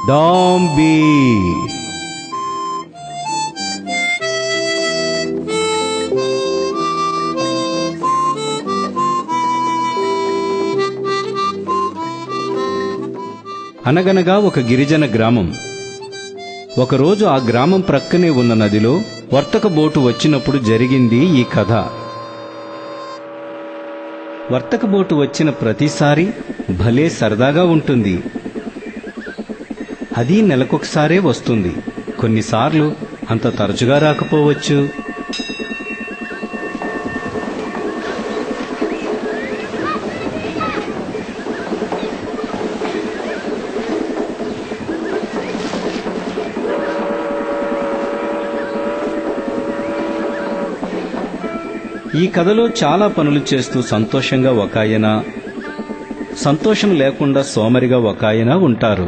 డాంబీ. అనగనగా ఒక గిరిజన గ్రామం. ఒకరోజు ఆ గ్రామం ప్రక్కనే ఉన్న నదిలో వర్తక బోటు వచ్చినప్పుడు జరిగింది ఈ కథ. వర్తక బోటు వచ్చిన ప్రతిసారి భలే సరదాగా ఉంటుంది. అది నెలకొకసారే వస్తుంది. కొన్నిసార్లు అంత తరచుగా రాకపోవచ్చు. ఈ కథలో చాలా పనులు చేస్తూ సంతోషంగా ఒకాయన, సంతోషం లేకుండా సోమరిగా ఒకాయన ఉంటారు.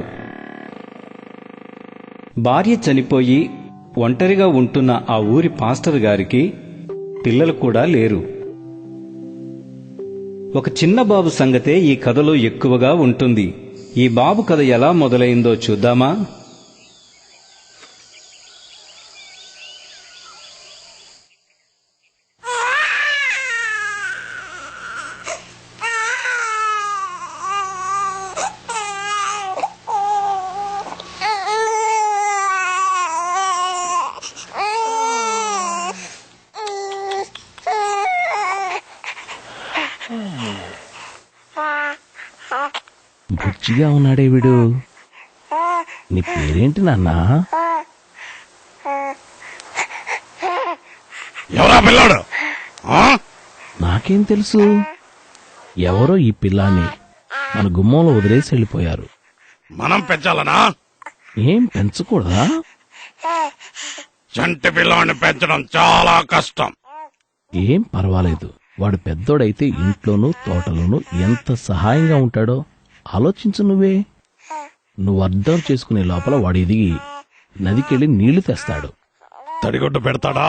భార్య చనిపోయి ఒంటరిగా ఉంటున్న ఆ ఊరి పాస్టర్ గారికి పిల్లలు కూడా లేరు. ఒక చిన్న బాబు సంగతే ఈ కథలో ఎక్కువగా ఉంటుంది. ఈ బాబు కథ ఎలా మొదలైందో చూద్దామా? బుచ్చిగా ఉన్నాడే వీడు. నీ పేరేంటి నాన్నా? ఎవరా పిల్లాడు? నాకేం తెలుసు. ఎవరో ఈ పిల్లాన్ని మన గుమ్మంలో వదిలేసి వెళ్ళిపోయారు. మనం పెంచాలనా? ఏం పెంచకూడదా? చంటి పిల్లాన్ని పెంచడం చాలా కష్టం. ఏం పర్వాలేదు. వాడు పెద్దోడైతే ఇంట్లోనూ తోటలోనూ ఎంత సహాయంగా ఉంటాడో ఆలోచించు. నువ్వు అర్థం చేసుకునే లోపల వాడు ఎదిగి నదికెళ్ళి నీళ్లు తెస్తాడు. తడిగొడ్డు పెడతాడా?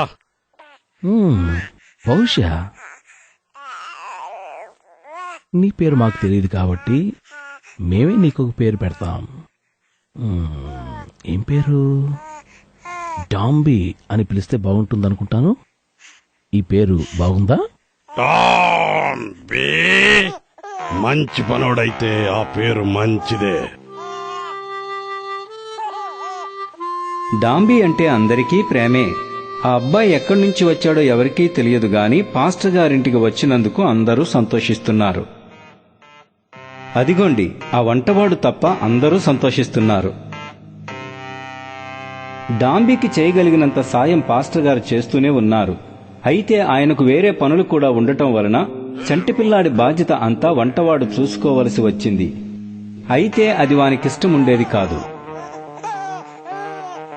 బహుశా. నీ పేరు మాకు తెలియదు కాబట్టి మేమే నీకొక పేరు పెడతాం. ఏం పేరు? డాంబీ అని పిలిస్తే బాగుంటుందనుకుంటాను. ఈ పేరు బాగుందా? డాంబీ మంచి పనోడైతే ఆ పేరు మంచిదే. డాంబీ అంటే అందరికీ ప్రేమే. ఆ అబ్బాయి ఎక్కడి నుంచి వచ్చాడో ఎవరికీ తెలియదు గాని పాస్టర్ గారింటికి వచ్చినందుకు అందరూ సంతోషిస్తున్నారు. అదిగోండి, ఆ వంటవాడు తప్ప అందరూ సంతోషిస్తున్నారు. డాంబీకి చేయగలిగినంత సాయం పాస్టర్ గారు చేస్తూనే ఉన్నారు. అయితే ఆయనకు వేరే పనులు కూడా ఉండటం వలన చంటిపిల్లాడి బాధ్యత అంతా వంటవాడు చూసుకోవలసి వచ్చింది. అయితే అది వానికిష్టముండేది కాదు.